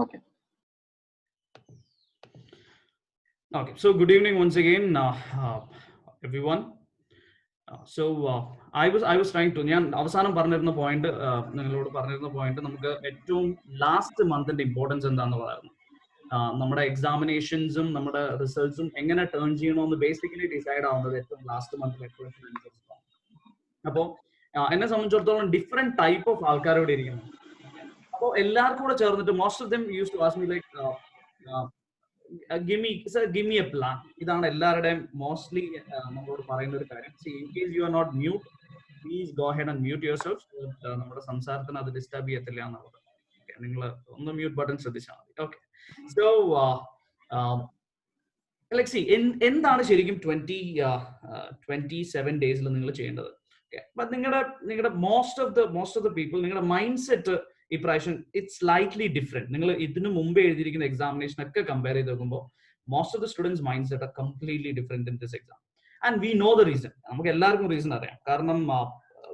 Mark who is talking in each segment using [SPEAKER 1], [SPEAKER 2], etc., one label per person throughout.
[SPEAKER 1] Okay.
[SPEAKER 2] Okay. So good evening once again, everyone. I was trying to ഞാൻ അവസാനം പറഞ്ഞിരുന്ന point നിങ്ങളോട് പറഞ്ഞിരുന്ന പോയിന്റ് നമുക്ക് ഏറ്റവും ലാസ്റ്റ് മന്തിന്റെ ഇമ്പോർട്ടൻസ് എന്താന്ന് പറയുന്നു. നമ്മുടെ എക്സാമിനേഷൻസും നമ്മുടെ റിസൾട്ട്സും എങ്ങനെ ടേൺ ചെയ്യണമെന്ന് ബേസിക്കലി ഡിസൈഡ് ആവുന്നത് ഏറ്റവും ലാസ്റ്റ് മന്തിൽ എപ്പോഴും അനുസരിച്ചിട്ടാണ്. അപ്പോൾ എന്നെ സംബന്ധിച്ചിടത്തോളം ഡിഫറെന്റ് ടൈപ്പ് ഓഫ് ആൾക്കാരോട് ഇരിക്കുന്നു. അപ്പോൾ എല്ലാവർക്കും കൂടെ ചേർന്നിട്ട് most of them used to ask me like give me a plan. ഇതാണ് എല്ലാവരുടെയും മോസ്റ്റ്ലി നമ്മളോട് പറയുന്ന ഒരു കാര്യം. In case you are not mute, please go ahead and mute yourself. നമ്മുടെ സംസാരത്തിന് അത് ഡിസ്റ്റർബ് ചെയ്യത്തില്ല എന്നുള്ളത്. നിങ്ങൾ ഒന്ന് മ്യൂട്ട് ബട്ടൺ ശ്രദ്ധിച്ചാൽ മതി. ഓക്കെ. സോ ലൈക് സി എന്താണ് ശരിക്കും 27 ഡേയ്സിൽ നിങ്ങൾ ചെയ്യേണ്ടത്? നിങ്ങളുടെ മോസ്റ്റ് ഓഫ് ദ പീപ്പിൾ നിങ്ങളുടെ മൈൻഡ് സെറ്റ് ഇപ്രാവശ്യം ഇറ്റ്സ് സ്ലൈറ്റ്ലി ഡിഫറെന്റ്. നിങ്ങൾ ഇതിനു മുമ്പ് എഴുതിയിരിക്കുന്ന എക്സാമിനേഷൻ ഒക്കെ കമ്പയർ ചെയ്ത് നോക്കുമ്പോൾ most of the students mindset are completely different in this exam. And we know the reason. നമുക്ക് എല്ലാവർക്കും റീസൺ അറിയാം. കാരണം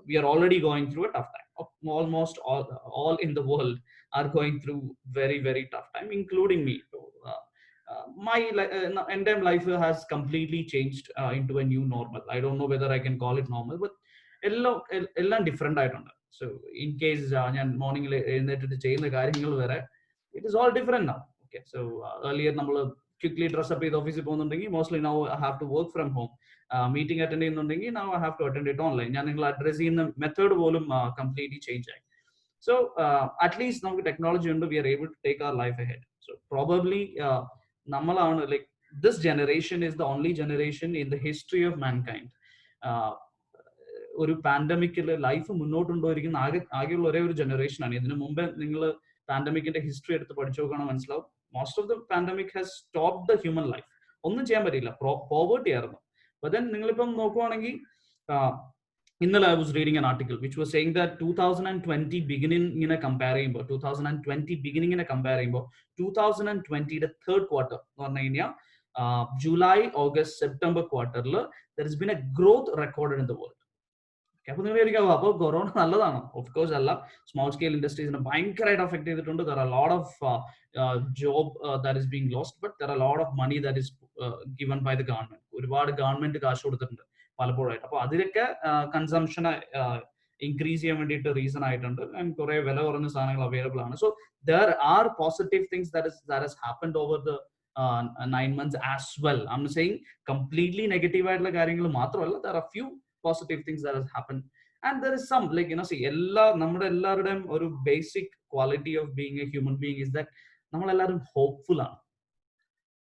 [SPEAKER 2] we are already going through a tough time. Almost all in the world are going through very tough time, including me. My entire life has completely changed into a new normal. I don't know whether I can call it normal, but എല്ലാം different ആയിട്ടുണ്ട്. So in case ഞാൻ മോർണിംഗിൽ എഴുന്നേറ്റിട്ട് ചെയ്യുന്ന കാര്യങ്ങൾ വരെ it is all different now. Okay. So earlier നമ്മൾ quickly dress up ചെയ്ത് ഓഫീസിൽ പോകുന്നുണ്ടെങ്കിൽ mostly now I have to work from home. Meeting attend ചെയ്യുന്നുണ്ടെങ്കിൽ now I have to attend it online. ഞാൻ നിങ്ങൾ അഡ്രസ് ചെയ്യുന്ന മെത്തേഡ് പോലും കംപ്ലീറ്റ്ലി ചേഞ്ച് ആയി. സോ അറ്റ്ലീസ്റ്റ് നമുക്ക് ടെക്നോളജി ഉണ്ട്. We are able to take our life ahead. So probably നമ്മളാണ് like this generation is the only generation in the history of mankind ഒരു പാൻഡമിക്കിൽ life മുന്നോട്ട് കൊണ്ടുപോയിരിക്കുന്ന ആകെയുള്ള ഒരേ ഒരു ജനറേഷനാണ്. ഇതിനു മുമ്പേ നിങ്ങൾ പാൻഡമിക്കിന്റെ ഹിസ്റ്ററി എടുത്ത് പഠിച്ചു നോക്കണം, മനസ്സിലാവും. Most of the pandemic has stop the human life. ഒന്നും ചെയ്യാൻ പറ്റില്ല, പോവേർട്ടി ആയിരുന്നു. ബട്ട് ദെൻ നിങ്ങളിപ്പം നോക്കുവാണെങ്കിൽ ഇന്നലെ I was reading an article which was saying that 2020 ബിഗിനിങ്ങിനെ കമ്പയർ ചെയ്യുമ്പോൾ 2020യുടെ തേർഡ് ക്വാർട്ടർ എന്ന് പറഞ്ഞു കഴിഞ്ഞാൽ ജൂലൈ ഓഗസ്റ്റ് സെപ്റ്റംബർ ക്വാർട്ടറിൽ there is been a growth recorded in the world. അപ്പൊ നിങ്ങൾ വിചാരിക്കാവോ അപ്പോൾ കൊറോണ നല്ലതാണോ? ഓഫ് കോഴ്സ് അല്ല. സ്മോൾ സ്കെയിൽ ഇൻഡസ്ട്രീസിനെ ഭയങ്കരമായിട്ട് അഫക്ട് ചെയ്തിട്ടുണ്ട്. There are lot of job that is being lost, but there are lot of money that is given by the government. ഒരുപാട് ഗവൺമെന്റ് കാശ് കൊടുത്തിട്ടുണ്ട് പലപ്പോഴായിട്ട്. അപ്പൊ അതിലൊക്കെ കൺസംഷനെ ഇൻക്രീസ് ചെയ്യാൻ വേണ്ടിയിട്ട് റീസൺ ആയിട്ടുണ്ട്. ആൻഡ് കുറെ വില കുറഞ്ഞ സാധനങ്ങൾ അവൈലബിൾ ആണ്. So there are positive things that has happened over the 9 months as well. I'm saying completely negative ആയിട്ടുള്ള കാര്യങ്ങൾ മാത്രമല്ല. There are few positive things that has happened, and there is some like see നമ്മുടെ എല്ലാവരുടെയും ഒരു basic quality of being a human being is that നമ്മളെല്ലാവരും hopeful ആണ്,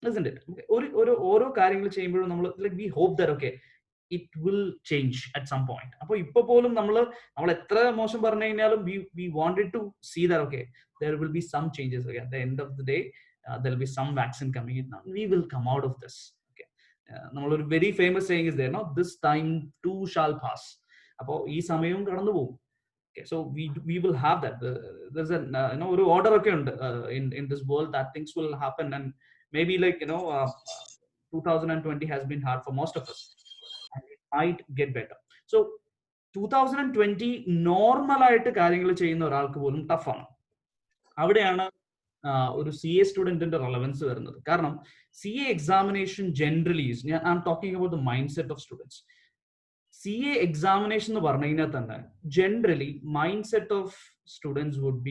[SPEAKER 2] isn't it? ഓരോ കാര്യങ്ങൾ ചെയ്യുമ്പോഴും നമ്മൾ like we hope that okay it will change at some point. അപ്പോൾ ഇപ്പൊ പോലും നമ്മൾ എത്ര മോശം പറഞ്ഞു കഴിഞ്ഞാലും we wanted to see that okay there will be some changes. Okay, at the end of the day there will be some vaccine coming in. Now we will come out of this. Okay, നമ്മളൊരു very famous saying is there, no, this time too shall pass. അപ്പോൾ ഈ സമയവും കടന്നു പോകും. Okay, so we will have that. There's a ഒരു order ഒക്കെ ഉണ്ട് in this world that things will happen, and maybe like 2020 has been hard for most of us. It might get better. So 2020 normal ആയിട്ട് കാര്യങ്ങൾ ചെയ്യുന്ന ഒരാൾക്ക് പോലും ടഫാണ്. അവിടെയാണ് ഒരു CA സ്റ്റുഡന്റിന്റെ റെലവൻസ് വരുന്നത്. കാരണം CA examination generally I am talking about the mindset of students. CA examination എന്ന് പറഞ്ഞു കഴിഞ്ഞാൽ തന്നെ generally mindset of students would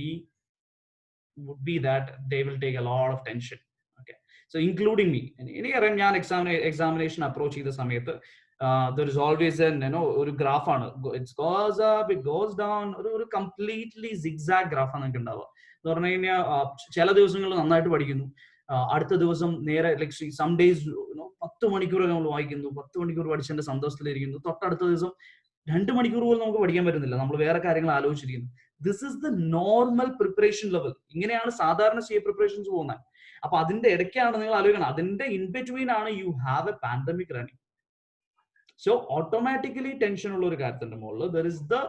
[SPEAKER 2] be that they will take a lot of tension. Okay, so including me. എനിക്കറിയാം, ഞാൻ examination approach ചെയ്ത സമയത്ത് there is always ഒരു ഗ്രാഫാണ്. It goes up, it goes down. ഒരു കംപ്ലീറ്റ്ലി സിഗ്സാഗ് ഗ്രാഫാണ് നിങ്ങൾക്ക് ഉണ്ടാവുക. എന്ന് പറഞ്ഞു കഴിഞ്ഞാൽ ചില ദിവസങ്ങൾ നന്നായിട്ട് പഠിക്കുന്നു, അടുത്ത ദിവസം നേരെ ലൈക്ക് സം ഡേയ്സ് 10 മണിക്കൂർ നമ്മൾ വായിക്കുന്നു, 10 മണിക്കൂർ പഠിച്ചതിന്റെ സന്തോഷത്തിലിരിക്കുന്നു. തൊട്ടടുത്ത ദിവസം 2 മണിക്കൂർ പോലും നമുക്ക് പഠിക്കാൻ പറ്റുന്നില്ല, നമ്മൾ വേറെ കാര്യങ്ങൾ ആലോചിച്ചിരിക്കുന്നു. This is the normal preparation level. ഇങ്ങനെയാണ് സാധാരണ CA പ്രിപ്പറേഷൻസ് പോകുന്നത്. അപ്പൊ അതിന്റെ ഇടയ്ക്കാണ് നിങ്ങൾ ആലോചിക്കണം, അതിന്റെ ഇൻ ബിറ്റ്വീൻ ആണ് you have A pandemic running. So automatically tension ഉള്ള ഒരു കാര്യത്തിന്റെ മുകളിൽ there is the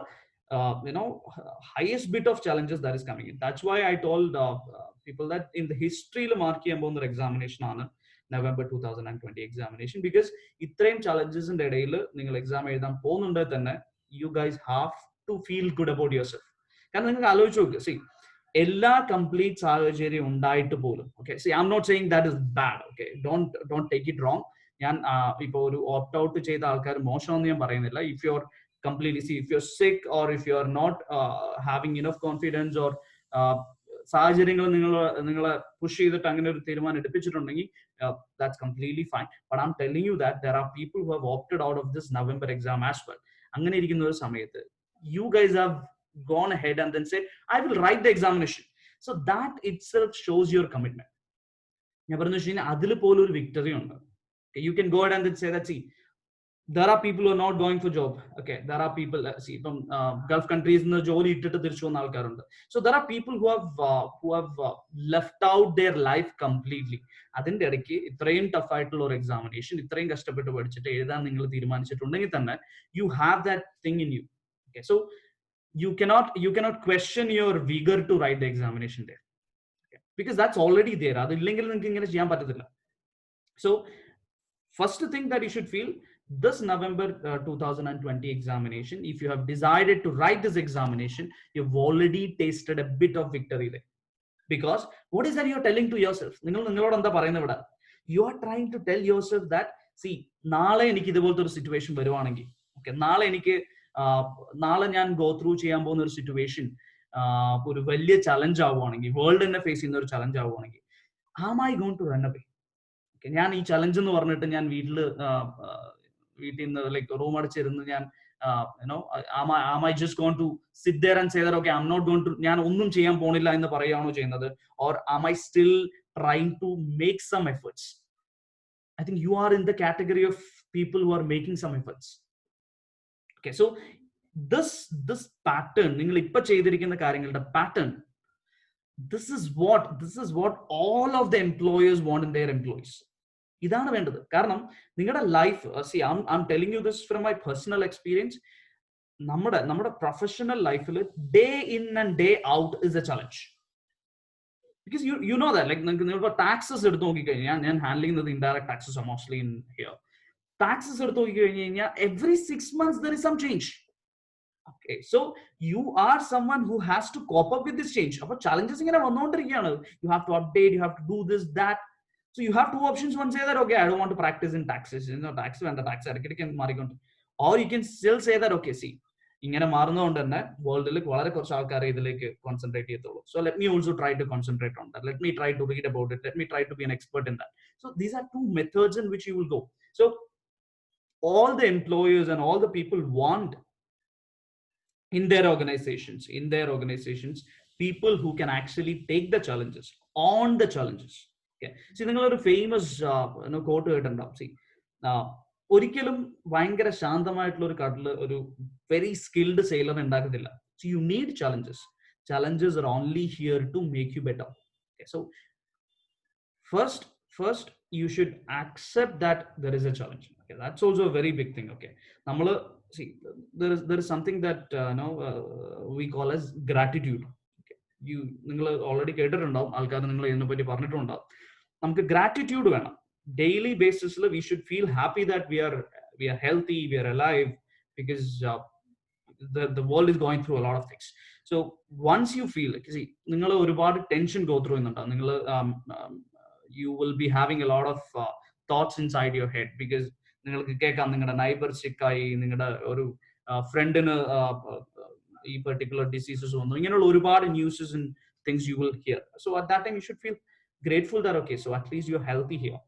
[SPEAKER 2] highest bit of challenges that is coming in. That's why I told people that in the history mark ചെയ്യാൻ പോകുന്ന ഒരു examination ആണ് November 2020 examination, because ഇത്രയും challengesന്റെ ഇടയിൽ നിങ്ങൾ എക്സാം എഴുതാൻ പോകുന്നുണ്ടെങ്കിൽ തന്നെ you guys have to feel good about yourself. കാരണം നിങ്ങൾക്ക് ആലോചിച്ച് നോക്കുക, see എല്ലാ കംപ്ലീറ്റ് സാഹചര്യം ഉണ്ടായിട്ട് പോലും okay see I'm not saying that is bad okay don't take it wrong ഞാൻ ഇപ്പൊ ഒരു ഓപ്റ്റ് ഔട്ട് ചെയ്ത ആൾക്കാർ മോശമെന്ന് ഞാൻ പറയുന്നില്ല if you are completely see if you're sick or if you are not having enough confidence or സാഹചര്യങ്ങൾ നിങ്ങളെ push ചെയ്തിട്ട് അങ്ങനെ ഒരു തീരുമാനം എടുപ്പിച്ചിട്ടുണ്ടെങ്കിൽ that's completely fine but I'm telling you that there are people who have opted out of this November exam as well അങ്ങനെ ഇരിക്കുന്ന ഒരു സമയത്ത് you guys have gone ahead and then said I will write the examination so that itself shows your commitment ഞാൻ പറഞ്ഞു വെച്ച് കഴിഞ്ഞാൽ അതിൽ പോലും ഒരു വിക്ടറി ഉണ്ട് you can go ahead and then say that see there are people who are not going for job okay there are people see from Gulf countries in the jolly ഇട്ടിട്ട് തിരിച്ചു വന്ന ആൾക്കാരുണ്ട് so there are people who have left out their life completely അതിന്റെ ഇടയ്ക്ക് ഇത്രയും tough ആയിട്ടുള്ള ഒരു examination ഇത്രയും കഷ്ടപ്പെട്ട് പഠിച്ചിട്ട് എഴുതാൻ നിങ്ങൾ തീരുമാനിച്ചിട്ടുണ്ടെങ്കിൽ തന്നെ you have that thing in you okay so you cannot question your vigor to write the examination there okay? because that's already there അതില്ലെങ്കിൽ നിങ്ങൾക്ക് ഇങ്ങനെ ചെയ്യാൻ പറ്റത്തില്ല so first thing that you should feel this November 2020 examination if you have decided to write this examination you've already tasted a bit of victory there because what is that you are telling to yourself നിങ്ങളോട് എന്താ പറയുന്നത് ഇവിടെ you are trying to tell yourself that see നാളെ എനിക്ക് ഇതുപോലത്തെ ഒരു situation വരുവാണെങ്കിൽ okay നാളെ ഞാൻ ഗോ ത്രൂ ചെയ്യാൻ പോകുന്ന ഒരു സിറ്റുവേഷൻ ഒരു വലിയ ചലഞ്ച് ആവുകയാണെങ്കിൽ വേൾഡ് തന്നെ ഫേസ് ചെയ്യുന്ന ഒരു ചലഞ്ച് ആവുകയാണെങ്കിൽ am I going to run away ഞാൻ ഈ ചലഞ്ച് എന്ന് പറഞ്ഞിട്ട് ഞാൻ വീട്ടിൽ നിന്ന് ലൈക്ക് റൂം അടച്ചിരുന്ന് ഞാൻ am I just going to sit there and say that okay I'm not going to ഞാൻ ഒന്നും ചെയ്യാൻ പോണില്ല എന്ന് പറയുകയാണോ ചെയ്യുന്നത് or am I still trying to make some efforts I think you are in the category of people who are making some efforts okay so this pattern നിങ്ങൾ ഇപ്പൊ ചെയ്തിരിക്കുന്ന കാര്യങ്ങളുടെ pattern this is what all of the employers want in their employees ഇതാണ് വേണ്ടത് കാരണം നിങ്ങളുടെ life C I telling you this from my personal experience നമ്മുടെ professional ലൈഫിൽ day in and day out is A challenge because you know that like നിങ്ങൾ taxes എടുത്ത് നോക്കിക്കഴിഞ്ഞാൽ ഞാൻ ഹാൻഡിൽ ചെയ്യുന്നത് indirect taxes mostly in here taxes എടുത്ത് നോക്കിക്കഴിഞ്ഞ് കഴിഞ്ഞാൽ every 6 months there is some change okay so you are someone who has to cope up with this change appo challenges ingane vannodirikana you have to update you have to do this that so you have two options one say that okay I don't want to practice in taxes tax and the tax can marikondu or you can still say that okay see ingane maarunnathonde thanne world il valare korchu aalkare idilekku concentrate cheyyathollu so let me also try to concentrate on that let me try to read about it let me try to be an expert in that so these are two methods in which you will go so all the employers and all the people want in their organizations people who can actually take the challenges on the challenges okay see നിങ്ങൾ ഒരു famous coat കേട്ടിട്ടുണ്ടാവും see ഒരിക്കലും ഭയങ്കര ശാന്തമായിട്ടുള്ള ഒരു കടല് ഒരു very skilled sailor ഉണ്ടാക്കത്തില്ല so you need challenges are only here to make you better okay so first you should accept that there is a challenge okay that's also a very big thing okay nammal see there is something that we call as gratitude okay you ningal already കേട്ടിട്ടുണ്ടാവും ആൾക്കാർ നിങ്ങൾ ഇതിനെ പറ്റി പറഞ്ഞിട്ടുണ്ടാവും നമുക്ക് gratitude വേണം daily basis we should feel happy that we are healthy we are alive because the world is going through a lot of things so once you feel like see നിങ്ങൾ ഒരുപാട് ടെൻഷൻ go through ചെയ്യുന്നുണ്ടാവും നിങ്ങൾ you will be having a lot of thoughts inside your head because നിങ്ങൾക്ക് കേൾക്കാം നിങ്ങളുടെ neighbour സിക്കായി നിങ്ങളുടെ ഒരു ഫ്രണ്ടിന് ഈ പെർട്ടിക്കുലർ ഡിസീസസ് വന്നു ഇങ്ങനെയുള്ള ഒരുപാട് newses and things you will hear so at that time you should feel grateful that okay so at least you're healthy here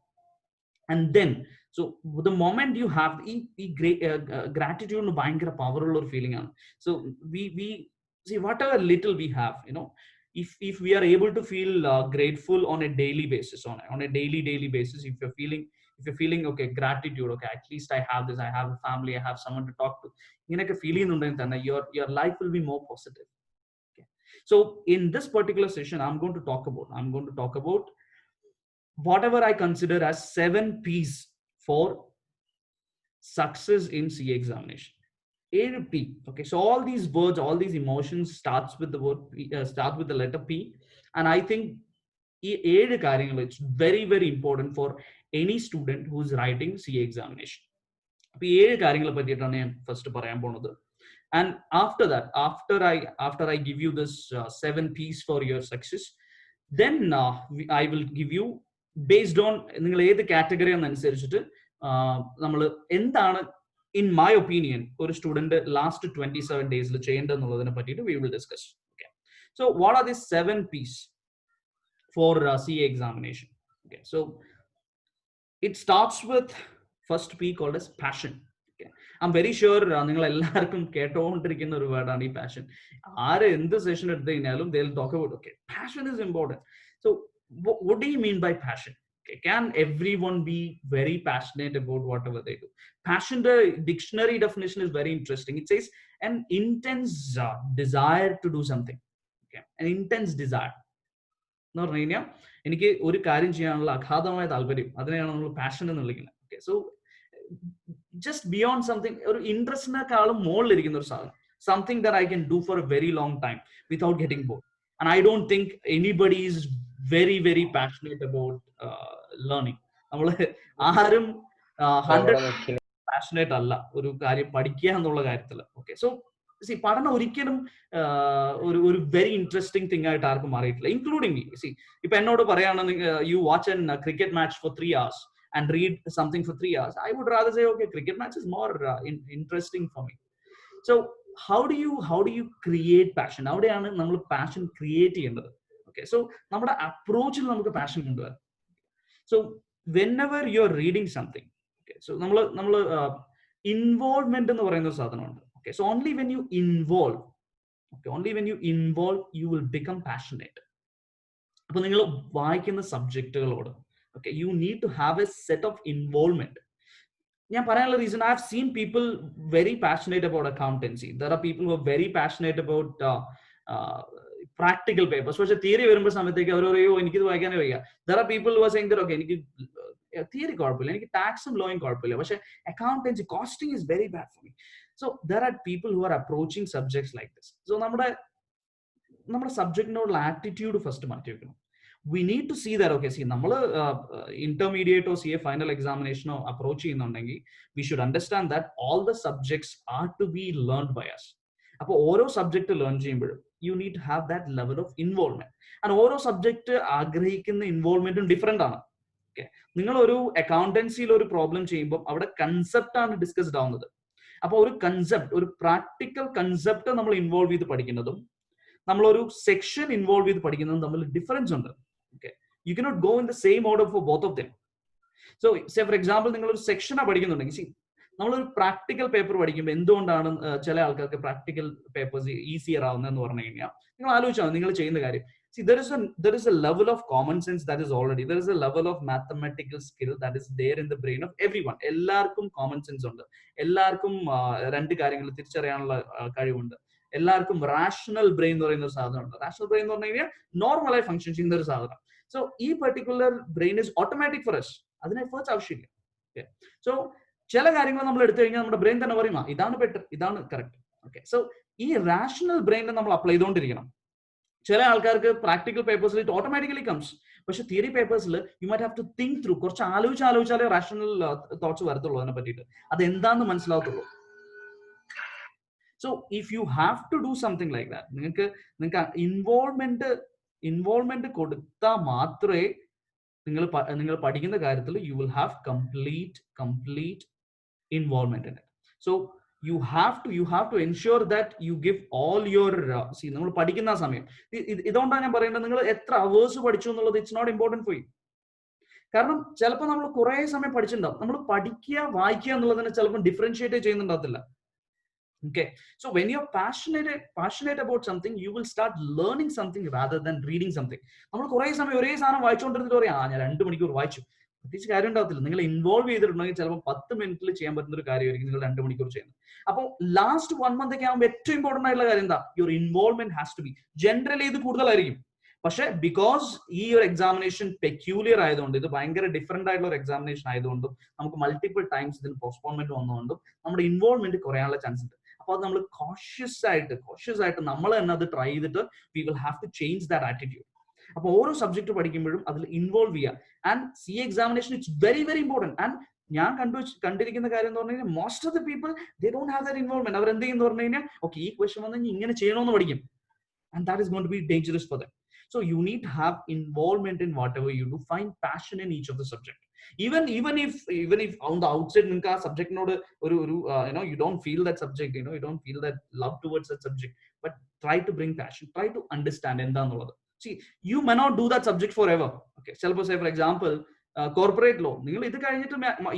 [SPEAKER 2] and then so the moment you have gratitude no bhayangara power ulla feeling aanu so we see whatever little we have if we are able to feel grateful on a daily basis on a daily basis if you're feeling okay gratitude okay at least I have this I have a family I have someone to talk to ingenake feel innundenge thanne your life will be more positive okay so in this particular session I'm going to talk about whatever I consider as 7 P's for success in CA examination. P. Okay, so all these words, all these emotions starts with the word P, start with the letter P, and I think it's very very important for any student who is writing CA examination. First പറയാൻ പോണത് And after that, after I give you this 7 P's for your success, then I will give you based on നിങ്ങൾ ഏത് category എന്നനുസരിച്ചിട്ട് നമ്മൾ എന്താണ് in my opinion ഒരു student last 27 ഡേയ്സിൽ ചെയ്യേണ്ടതെന്നുള്ളതിനെ പറ്റിയിട്ട് we will discuss. Okay, so what are these 7 P's for CA examination? Okay, so it starts with first P called as passion. Okay, I'm very sure നിങ്ങൾ എല്ലാവർക്കും കേട്ടോണ്ടിരിക്കുന്ന ഒരു വേർഡാണ് ഈ passion. ആര് എന്ത് സെഷൻ എടുത്തു കഴിഞ്ഞാലും they will talk about, okay, passion is important. So what do you mean by passion? Okay, can everyone be very passionate about whatever they do? Passion, the dictionary definition is very interesting. It says an intense desire to do something. Okay, an intense desire എന്ന് പറഞ്ഞു കഴിഞ്ഞാൽ എനിക്ക് ഒരു കാര്യം ചെയ്യാനുള്ള അഗാധമായ താല്പര്യം, അതിനെയാണ് നമ്മൾ പാഷൻ എന്ന് വിളിക്കുന്നത്. Okay, so just beyond something, ഒരു ഇൻട്രസ്റ്റിനെക്കാളും മുകളിലിരിക്കുന്ന ഒരു സാധനം, something that I can do for A very long time without getting board. And I don't think anybody is very very passionate about learning. നമ്മൾ ആരും 100% പാഷനേറ്റ് അല്ല ഒരു കാര്യം പഠിക്കുക എന്നുള്ള കാര്യത്തിൽ. ഓക്കെ, സോ സി പഠനം ഒരിക്കലും ഒരു വെരി ഇൻട്രസ്റ്റിംഗ് തിങ് ആയിട്ട് ആർക്കും മാറിയിട്ടില്ല, ഇൻക്ലൂഡിംഗ് മീ. സി ഇപ്പൊ എന്നോട് പറയുകയാണെങ്കിൽ you watch an cricket match for 3 hours and read something for 3 hours, I would rather say, okay, cricket match is more interesting for me. So how do you create passion? അവിടെയാണ് നമ്മൾ passion create ചെയ്യേണ്ടത്. Okay, so നമ്മുടെ അപ്രോച്ചിൽ നമുക്ക് passion കൊണ്ടുവരാം. So whenever you're reading something, okay, so നമ്മൾ involvement എന്ന് പറയുന്ന ഒരു സാധനമുണ്ട്. Okay, so only when you involve, you will become passionate. അപ്പോൾ നിങ്ങൾ വായിക്കുന്ന സബ്ജക്റ്റുകളോട്, okay, you need to have a set of involvement. ഞാൻ പറയാനുള്ള reason, I have seen people very passionate about accountancy. There are people who are very passionate about practical papers. പക്ഷേ theory വരുമ്പോൾ സമയത്തേക്ക് അവർ പറയോ എനിക്കിത് വായിക്കാനേ വയ്യ. There are people who are saying that, okay, എനിക്ക് theory കുഴപ്പമില്ല, എനിക്ക് ടാക്സും ലോയും കുഴപ്പമില്ല, പക്ഷേ accountancy costing is very bad for me. So there are people who are approaching subjects like this. So നമ്മുടെ സബ്ജക്റ്റിനോടുള്ള ആറ്റിറ്റ്യൂഡ് ഫസ്റ്റ് മാറ്റി വെക്കണം. We need to see that, okay, see നമ്മൾ ഇന്റർമീഡിയറ്റോ CA ഫൈനൽ എക്സാമിനേഷനോ അപ്രോച്ച് ചെയ്യുന്നുണ്ടെങ്കിൽ we should understand that all the subjects are to be learned by us. അപ്പോൾ ഓരോ subject learn ചെയ്യുമ്പോഴും you need to have that level of involvement. And ഓരോ subject ആഗ്രഹിക്കുന്ന ഇൻവോൾവ്മെന്റും different ആണ്. Okay, നിങ്ങൾ ഒരു അക്കൗണ്ടൻസിയിൽ ഒരു പ്രോബ്ലം ചെയ്യുമ്പോൾ അവിടെ കൺസെപ്റ്റ് ആണ് ഡിസ്കസ്ഡ് ആവുന്നത്. അപ്പോൾ ഒരു കൺസെപ്റ്റ്, ഒരു പ്രാക്ടിക്കൽ കൺസെപ്റ്റ് നമ്മൾ ഇൻവോൾവ് ചെയ്ത് പഠിക്കുന്നതും നമ്മളൊരു സെക്ഷൻ ഇൻവോൾവ് ചെയ്ത് പഠിക്കുന്നതും തമ്മിൽ ഡിഫറൻസ് ഉണ്ട്. Okay, you cannot go in the same order for both of them. So say for example നിങ്ങളൊരു സെക്ഷനാണ് പഠിക്കുന്നുണ്ടെങ്കിൽ, സി നമ്മളൊരു പ്രാക്ടിക്കൽ പേപ്പർ പഠിക്കുമ്പോൾ എന്തുകൊണ്ടാണ് ചില ആൾക്കാർക്ക് പ്രാക്ടിക്കൽ പേപ്പേഴ്സ് ഈസിയർ ആവുന്നതെന്ന് പറഞ്ഞു കഴിഞ്ഞാൽ നിങ്ങൾ ആലോചിച്ചാൽ നിങ്ങൾ ചെയ്യുന്ന കാര്യം. See, there is a level of common sense that is already, there is a level of mathematical skill that is there in the brain of everyone. എല്ലാവർക്കും common sense ഉണ്ട്, എല്ലാവർക്കും രണ്ട് കാര്യങ്ങൾ തിരിച്ചറിയാനുള്ള കഴിവുണ്ട്, എല്ലാവർക്കും റാഷണൽ ബ്രെയിൻ എന്ന് പറയുന്ന ഒരു സാധനമുണ്ട്. റാഷണൽ ബ്രെയിൻ എന്ന് പറഞ്ഞു കഴിഞ്ഞാൽ നോർമലായി ഫംഗ്ഷൻ ചെയ്യുന്ന ഒരു സാധനം. സോ ഈ particular brain is automatic for us, അതിന് എഫേർട്സ് ആവശ്യമില്ല. ഓക്കെ, സോ ചില കാര്യങ്ങൾ നമ്മൾ എടുത്തു കഴിഞ്ഞാൽ നമ്മുടെ ബ്രെയിൻ തന്നെ പറയും ഇതാണ് ബെറ്റർ, ഇതാണ് കറക്റ്റ്. ഓക്കെ, സോ ഈ റാഷണൽ ബ്രെയിനെ നമ്മൾ അപ്ലൈ ചെയ്തുകൊണ്ടിരിക്കണം. ചില ആൾക്കാർക്ക് പ്രാക്ടിക്കൽ പേപ്പേഴ്സിൽ ഇറ്റ് ഓട്ടോമാറ്റിക്കലി കംസ്, പക്ഷെ തിയറി പേപ്പേഴ്സിൽ you might have to think through, കുറച്ച് ആലോചിച്ചാലേ റാഷണൽ തോട്ട്സ് വരത്തുള്ളൂ, അതിനെ പറ്റിയിട്ട് അത് എന്താണെന്ന് മനസ്സിലാവത്തുള്ളൂ. So if you have to do something like that, നിങ്ങൾക്ക് ഇൻവോൾവ്മെന്റ് കൊടുത്താൽ മാത്രമേ നിങ്ങൾ പഠിക്കുന്ന കാര്യത്തിൽ you will have complete involvement in it. So you have to ensure that you give all your see നമ്മൾ പഠിക്കുന്ന സമയം, ഇതുകൊണ്ടാണ് ഞാൻ പറയുന്നത് നിങ്ങൾ എത്ര അവേഴ്സ് പഠിച്ചു എന്നുള്ളത് it's not important for you. കാരണം ചിലപ്പോൾ നമ്മൾ കുറെ സമയം പഠിച്ചിട്ടുണ്ടാവും, നമ്മൾ പഠിക്കുക വായിക്കുക എന്നുള്ളതിനെ ചിലപ്പോൾ differentiate ചെയ്യുന്നുണ്ടാകത്തില്ല. Okay, so when you're passionate about something, you will start learning something rather than reading something. നമ്മൾ കുറെ സമയം ഒരേ സാധനം വായിച്ചുകൊണ്ടിരുന്നിട്ട് പറയാം ഞാൻ 2 മണിക്കൂർ വായിച്ചു, പ്രത്യേകിച്ച് കാര്യം ഉണ്ടാകത്തില്ല. നിങ്ങൾ ഇൻവോൾവ് ചെയ്തിട്ടുണ്ടെങ്കിൽ ചിലപ്പോൾ 10 മിനിറ്റിൽ ചെയ്യാൻ പറ്റുന്ന ഒരു കാര്യമായിരിക്കും നിങ്ങൾ 2 മണിക്കൂർ ചെയ്യുന്നത്. അപ്പോൾ ലാസ്റ്റ് 1 month ഒക്കെ ആകുമ്പോൾ ഏറ്റവും ഇമ്പോർട്ടന്റ് ആയിട്ടുള്ള കാര്യം എന്താ, your involvement has to be. Generally ഇത് കൂടുതലായിരിക്കും, പക്ഷെ ബിക്കോസ് ഈ ഒരു എക്സാമിനേഷൻ പെക്യൂലിയർ ആയതുകൊണ്ട്, ഇത് ഭയങ്കര ഡിഫറെന്റ് ആയിട്ടുള്ള ഒരു എക്സാമിനേഷൻ ആയതുകൊണ്ടും നമുക്ക് മൾട്ടിപ്പിൾ ടൈംസ് ഇതിന് പോസ്റ്റ്പോൺമെന്റ് വന്നതുകൊണ്ടും നമ്മുടെ ഇൻവോൾവ്മെന്റ് കുറയാനുള്ള ചാൻസ് ഉണ്ട്. അപ്പോൾ അത് നമ്മൾ കോഷ്യസ് ആയിട്ട് നമ്മൾ തന്നെ അത് ട്രൈ ചെയ്തിട്ട് we will have to change that attitude. അപ്പോൾ ഓരോ സബ്ജക്ട് പഠിക്കുമ്പോഴും അതിൽ ഇൻവോൾവ് ചെയ്യുക. And CA examination it's very very important. And ഞാൻ കണ്ടിരിക്കുന്ന കാര്യം എന്ന് പറഞ്ഞു കഴിഞ്ഞാൽ most of the people they don't have that involvement. അവർ എന്ത് ചെയ്യുന്നു പറഞ്ഞു കഴിഞ്ഞാൽ ഓക്കെ ഈ ക്വസ്റ്റ്യൻ വന്നു കഴിഞ്ഞാൽ ഇങ്ങനെ ചെയ്യണമെന്ന് പഠിക്കും. And that is going to be dangerous for them. So you need to have involvement in whatever you do. Find passion in each of the subject. Even if on the outside ninka subject node oru you don't feel that subject, you don't feel that love towards that subject, but try to bring passion, try to understand endannulladu. See, you may not do that subject forever. Okay, suppose say for example corporate law,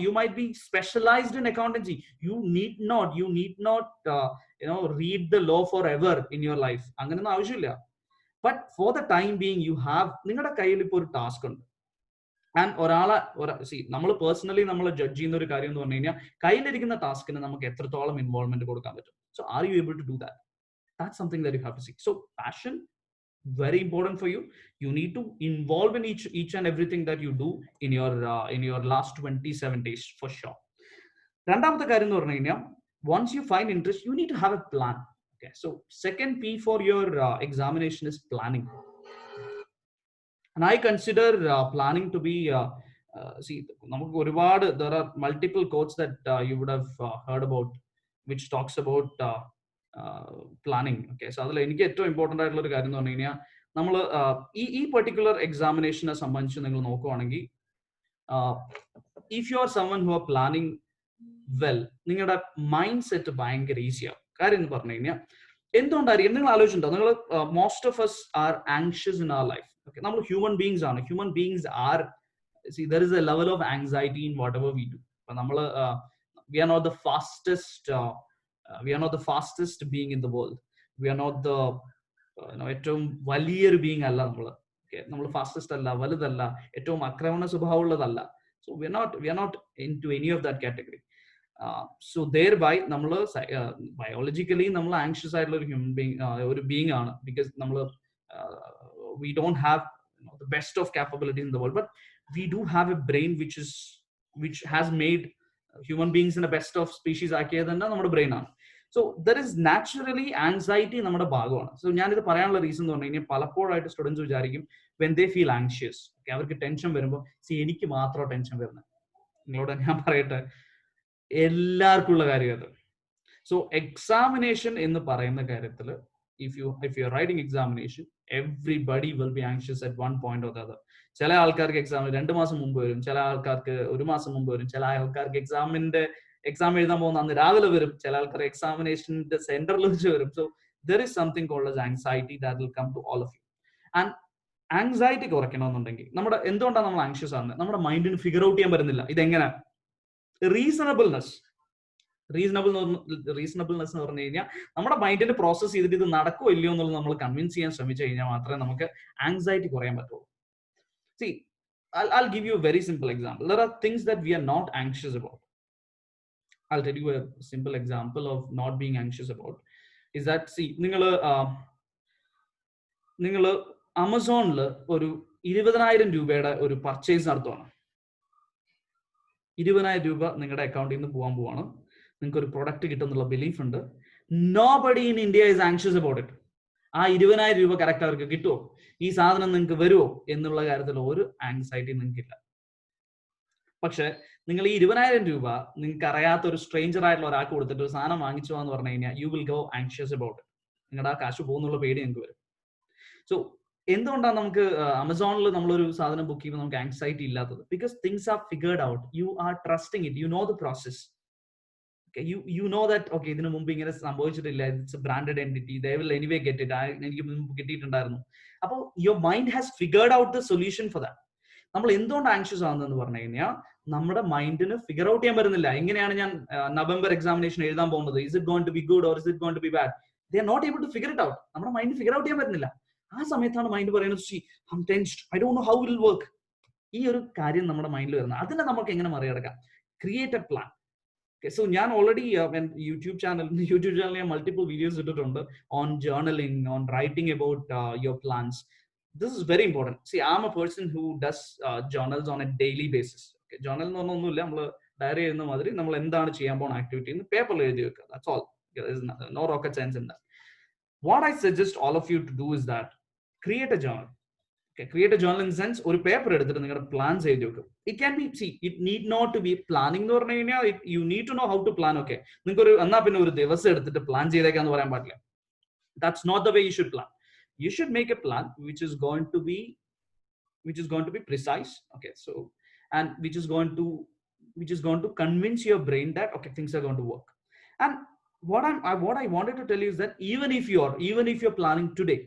[SPEAKER 2] you might be specialized in accountancy. You need not read the law forever in your life. അങ്ങനെയൊന്നും ആവശ്യമില്ല. But for the time being you have നിങ്ങളുടെ കയ്യിൽ ഇപ്പോൾ ഒരു task ഉണ്ട്. And നമ്മൾ personally നമ്മൾ judge ചെയ്യുന്ന ഒരു കാര്യം എന്ന് പറഞ്ഞു കഴിഞ്ഞാൽ കയ്യിലിരിക്കുന്ന ടാസ്കിന് നമുക്ക് എത്രത്തോളം ഇൻവോൾവ്മെന്റ് കൊടുക്കാൻ പറ്റും. So are you able to do that? That's something that you have to see. So passion, very important for you. You need to involve in each and everything that you do in your last 27 days for sure. രണ്ടാമത്തെ കാര്യം എന്ന് പറഞ്ഞു കഴിഞ്ഞാൽ once you find interest, you need to have a plan. Okay, so second P for your examination is planning. And I consider planning to be namakku oripadu, there are multiple quotes that you would have heard about which talks about planning. Okay, so adile enikku etto important aayittulla oru karyam ennu pannu kaniya nammal ee particular examination sambandhichu ningal nokkuvaanengil if you are someone who are planning well, നിങ്ങളുടെ mind set ഭയങ്കര ഈസിയാവും. കാര്യം എന്ന് പറഞ്ഞു കഴിഞ്ഞാൽ എന്തുകൊണ്ടായിരിക്കും നിങ്ങൾ ആലോചിച്ചിട്ടുണ്ടോ? നിങ്ങൾ most of us are anxious in our life. Okay, നമ്മൾ ഹ്യൂമൻ ബീങ്സ് ആണ്. Human beings are there is a level of anxiety in whatever we do. അപ്പൊ നമ്മൾ we are not the fastest being in the world. We are not the ഏറ്റവും വലിയൊരു being അല്ല നമ്മൾ. നമ്മൾ fastest അല്ല, വലുതല്ല, ഏറ്റവും ആക്രമണ സ്വഭാവമുള്ളതല്ല. So we are not into any of that category. So thereby നമ്മൾ ബയോളജിക്കലി നമ്മൾ ആങ്ഷ്യസ് ആയിട്ടുള്ള ഒരു ഹ്യൂമൻ ബീങ് ഒരു ബീങ് ആണ്. ബിക്കോസ് നമ്മൾ we don't have the best of capabilities in the world, but we do have a brain which has made human beings in the best of species ആക്കിയത് തന്നെ നമ്മുടെ brain ആണ്. So there is naturally anxiety നമ്മുടെ ഭാഗമാണ്. So ഞാനിത് പറയാനുള്ള reason എന്ന് പറഞ്ഞു കഴിഞ്ഞാൽ പലപ്പോഴായിട്ട് സ്റ്റുഡൻസ് വിചാരിക്കും വെൻ ദേ ഫീൽ ആങ്ഷ്യസ്, അവർക്ക് ടെൻഷൻ വരുമ്പോൾ എനിക്ക് മാത്രം ടെൻഷൻ വരുന്നത്. നിങ്ങളോട് ഞാൻ പറയട്ടെ, എല്ലാവർക്കും ഉള്ള കാര്യം അത്. സോ എക്സാമിനേഷൻ എന്ന് പറയുന്ന കാര്യത്തിൽ if you are writing examination, everybody will be anxious at one point or the other. ചില ആൾക്കാർക്ക് എക്സാം 2 മാസം മുമ്പ് വരും, ചില ആൾക്കാർക്ക് 1 മാസം മുമ്പ് വരും, ചില ആൾക്കാർക്ക് എക്സാം എഴുതാൻ പോകുന്ന അന്ന് രാവിലെ വരും, ചില ആൾക്കാർ എക്സാമിനേഷന്റെ സെന്ററിൽ വെച്ച് വരും. So there is something called as anxiety that will come to all of you. And anxiety കുറയ്ക്കണമെന്നുണ്ടെങ്കിൽ എന്തുകൊണ്ടാണ് നമ്മൾ ആങ്ഷ്യസ് ആകുന്നത്? നമ്മുടെ മൈൻഡിന് ഫിഗർ ഔട്ട് ചെയ്യാൻ പറ്റുന്നില്ല. ഇതെങ്ങനെ? റീസണബിൾനെസ് എന്ന് പറഞ്ഞു കഴിഞ്ഞാൽ നമ്മുടെ മൈൻഡിന് പ്രോസസ് ചെയ്തിട്ട് ഇത് നടക്കുമോ ഇല്ലയോ എന്നുള്ളത് നമ്മൾ കൺവിൻസ് ചെയ്യാൻ ശ്രമിച്ചു കഴിഞ്ഞാൽ മാത്രമേ നമുക്ക് ആങ്സൈറ്റി കുറയാൻ പറ്റുള്ളൂ. See, I'll give you a very simple example. There are things that we are not anxious about. I'll tell you a simple example of not being anxious about is that, see, നിങ്ങൾ ആമസോണിൽ ഒരു 20,000 രൂപയുടെ ഒരു purchase നടത്തുവാണ്. 20,000 രൂപ നിങ്ങളുടെ അക്കൗണ്ടിൽ നിന്ന് പോകാൻ പോവാണ്. നിങ്ങൾക്ക് ഒരു പ്രൊഡക്റ്റ് കിട്ടുന്നുള്ള ബിലീഫ് ഉണ്ട്. Nobody in India is anxious about it. ആ 20,000 രൂപ കറക്റ്റ് അവർക്ക് കിട്ടുമോ, ഈ സാധനം നിങ്ങൾക്ക് വരുമോ എന്നുള്ള കാര്യത്തിൽ ഒരു ആങ്സൈറ്റി നിങ്ങൾക്കില്ല. പക്ഷെ നിങ്ങൾ ഈ 20,000 രൂപ നിങ്ങൾക്ക് അറിയാത്ത ഒരു സ്ട്രേഞ്ചർ ആയിട്ടുള്ള ഒരാൾക്ക് കൊടുത്തിട്ട് ഒരു സാധനം വാങ്ങിച്ചു എന്ന് പറഞ്ഞു കഴിഞ്ഞാൽ you will go anxious about it. നിങ്ങളുടെ ആ കാശ് പോകുന്നുള്ള പേടി നിങ്ങൾക്ക് വരും. സോ എന്തുകൊണ്ടാണ് നമുക്ക് ആമസോണിൽ നമ്മളൊരു സാധനം ബുക്ക് ചെയ്യുമ്പോൾ നമുക്ക് ആങ്സൈറ്റി ഇല്ലാത്തത്? Because things are figured out. You are trusting it. You know the process. You know that okay, ഇതിനു മുമ്പ് ഇങ്ങനെ സംഭവിച്ചിട്ടില്ല, it's A branded entity, they will anyway get it. എനിക്ക് മുമ്പ് കിട്ടിയിട്ടുണ്ടായിരുന്നു. അപ്പോൾ your mind has figured out the solution for that. നമ്മൾ എന്തുകൊണ്ട് ആങ്ഷ്യസ് ആകുന്നതെന്ന് പറഞ്ഞു കഴിഞ്ഞാൽ നമ്മുടെ മൈൻഡിന് ഫിഗർ ഔട്ട് ചെയ്യാൻ പറ്റുന്നില്ല. എങ്ങനെയാണ് ഞാൻ നവംബർ എക്സാമിനേഷൻ എഴുതാൻ പോകുന്നത്? Is it going to be good or is it going to be bad? They are not able to figure it out. നമ്മുടെ മൈൻഡ് ഫിഗർ ഔട്ട് ചെയ്യാൻ പറ്റുന്നില്ല. ആ സമയത്താണ് മൈൻഡ് പറയുന്നത്, see, I'm tensed, I don't know how it will work. ഈ ഒരു കാര്യം നമ്മുടെ മൈൻഡിൽ വരുന്നത്. അതിനെ നമുക്ക് എങ്ങനെ മറികടക്കാം? Create a plan. സോ ഞാൻ ഓൾറെഡി യൂട്യൂബ് ചാനൽ ഞാൻ മൾട്ടിപ്പിൾ വീഡിയോസ് ഇട്ടിട്ടുണ്ട് on journaling, on writing about your plans. This is very important. See, I am a person who does journals on a daily basis. Journal എന്ന് പറഞ്ഞാൽ ഒന്നുമില്ല, നമ്മൾ diary എഴുതുന്ന മാതിരി നമ്മൾ എന്താണ് ചെയ്യാൻ പോകുന്ന ആക്ടിവിറ്റി എന്ന് പേപ്പറിൽ എഴുതി വെക്കുക. That's all. No rocket science in that. What I suggest all of you to do is that create a journal. Okay, create a journal in the sense ഒരു പേപ്പർ എടുത്തിട്ട് നിങ്ങളുടെ പ്ലാൻസ് എഴുതി വെക്കും. It can be, see, it need not to be planning എന്ന് പറഞ്ഞു കഴിഞ്ഞാൽ you need to know how to plan. Okay, നിങ്ങൾക്ക് ഒരു എന്നാ പിന്നെ ഒരു ദിവസം എടുത്തിട്ട് പ്ലാൻ ചെയ്തേക്കാന്ന് പറയാൻ പാടില്ല. That's not the way you should plan. You should make a plan which is going to be precise. Okay, so and which is going to convince your brain that okay, things are going to work. And what I wanted to tell you is that even if you're planning today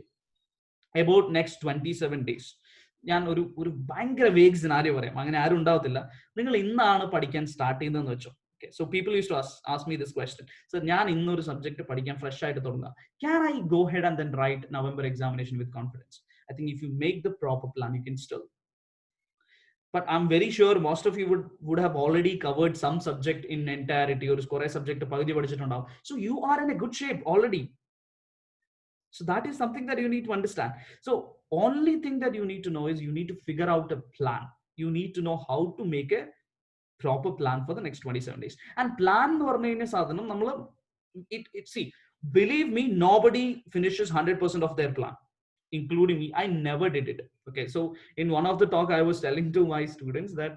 [SPEAKER 2] about next 27 days, ഞാൻ ഒരു ഭയങ്കര vague scenario പറയാം, അങ്ങനെ ആരും ഉണ്ടാവത്തില്ല. നിങ്ങൾ ഇന്നാണ് പഠിക്കാൻ സ്റ്റാർട്ട് ചെയ്യുന്നതെന്ന് വെച്ചോ. Okay, so people used to ask me this question. So ഞാൻ ഇന്നൊരു സബ്ജക്ട് പഠിക്കാൻ ഫ്രഷ് ആയിട്ട് തുടങ്ങുക. Can I go ahead and then write November examination with confidence? I think if you make the proper plan, you can still. But I'm very sure most of you would have already covered some subject in entirety, or score subject പകുതി പഠിച്ചിട്ടുണ്ടാവും. So you are in a good shape already. So that is something that you need to understand. So only thing that you need to know is you need to figure out a plan. You need to know how to make a proper plan for the next 27 days. And plan എന്ന് പറഞ്ഞു കഴിഞ്ഞ സാധനം നമ്മൾ see, believe me, nobody finishes 100% of their plan, including me. I never did it. Okay, so in one of the talk I was telling to my students that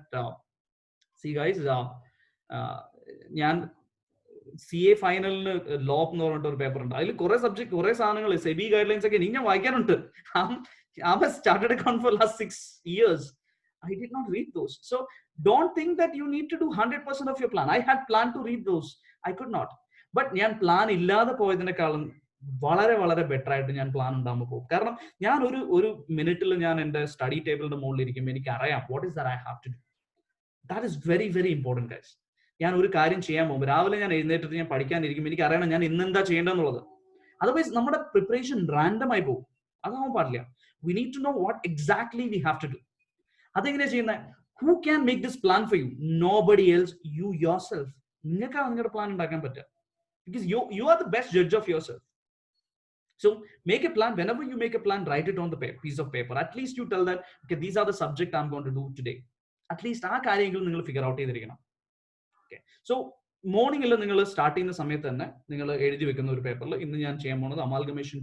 [SPEAKER 2] see guys, ഞാൻ CA ഫൈനലിന് law എന്ന് പറഞ്ഞിട്ട് ഒരു paper ഉണ്ട്. അതിൽ കുറെ subject, കുറെ സാധനങ്ങൾ, SEBI guide lines ഒക്കെ ഞാൻ വായിക്കാനുണ്ട്. I'm a chartered account for last 6 years. I did not read those. So don't think that you need to do 100% of your plan. I had planned to read those. I could not. But ഞാൻ plan ഇല്ലാതെ പോയതിനേക്കാളും വളരെ വളരെ better ആയിട്ട് ഞാൻ plan ഉണ്ടാകുമ്പോൾ പോകും. കാരണം ഞാൻ ഒരു മിനിറ്റിൽ ഞാൻ എന്റെ സ്റ്റഡി ടേബിളിന്റെ മുകളിൽ ഇരിക്കുമ്പോൾ എനിക്ക് അറിയാം what is that I have to do. That is very very important guys. ഞാൻ ഒരു കാര്യം ചെയ്യാൻ പോകുമ്പോൾ രാവിലെ ഞാൻ എഴുന്നേറ്റിട്ട് ഞാൻ പഠിക്കാനിരിക്കുമ്പോൾ എനിക്ക് അറിയണം ഞാൻ ഇന്ന് എന്താ ചെയ്യേണ്ടതെന്നുള്ളത്. അതർവൈസ് നമ്മുടെ പ്രിപ്പറേഷൻ റാൻഡം ആയി പോകും. അതാവാൻ പാടില്ല. We need to know what exactly we have to do. അതെങ്ങനെയാ ചെയ്യുന്നത്? Who can make this plan for you? Nobody else, you yourself. നിങ്ങൾക്കാണ് നിങ്ങളുടെ പ്ലാൻ ഉണ്ടാക്കാൻ പറ്റുക. Because you are the best judge of yourself. So make a plan. Whenever you make a plan, write it on the piece of paper. At least you tell that okay, these are the subject I'm going to do today. At least ആ കാര്യങ്ങൾ നിങ്ങൾ figure out ചെയ്തിരിക്കണം. Okay, so മോർണിംഗിൽ നിങ്ങൾ start ചെയ്യുന്ന സമയത്ത് തന്നെ നിങ്ങൾ എഴുതി വെക്കുന്ന ഒരു പേപ്പറിൽ ഇന്ന് ഞാൻ ചെയ്യാൻ പോകുന്നത് അമാൽഗമേഷൻ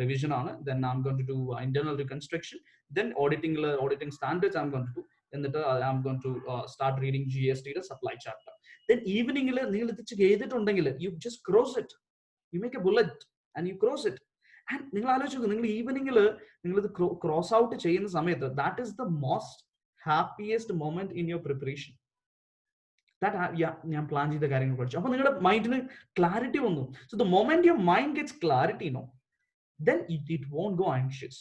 [SPEAKER 2] റിവിഷൻ ആണ്. Then I'm going to do internal reconstruction. Then auditing standards I'm going to do. എന്നിട്ട് I'm going to start reading GSTയുടെ supply chapter. Then ഈവനിങ്ങിൽ നിങ്ങൾ ഇത് ചെയ്തിട്ടുണ്ടെങ്കിൽ you just cross it. You make a bullet and you cross it. And നിങ്ങൾ ആലോചിച്ചു, നിങ്ങൾ ഈവനിങ്ങിൽ നിങ്ങൾ ഇത് cross out ചെയ്യുന്ന സമയത്ത് that is the most happiest moment in your preparation. ഞാൻ പ്ലാൻ ചെയ്ത കാര്യങ്ങൾ പഠിച്ചു. അപ്പൊ നിങ്ങളുടെ മൈൻഡിന് ക്ലാരിറ്റി വന്നു. So the moment your mind gets clarity no, then it won't go anxious.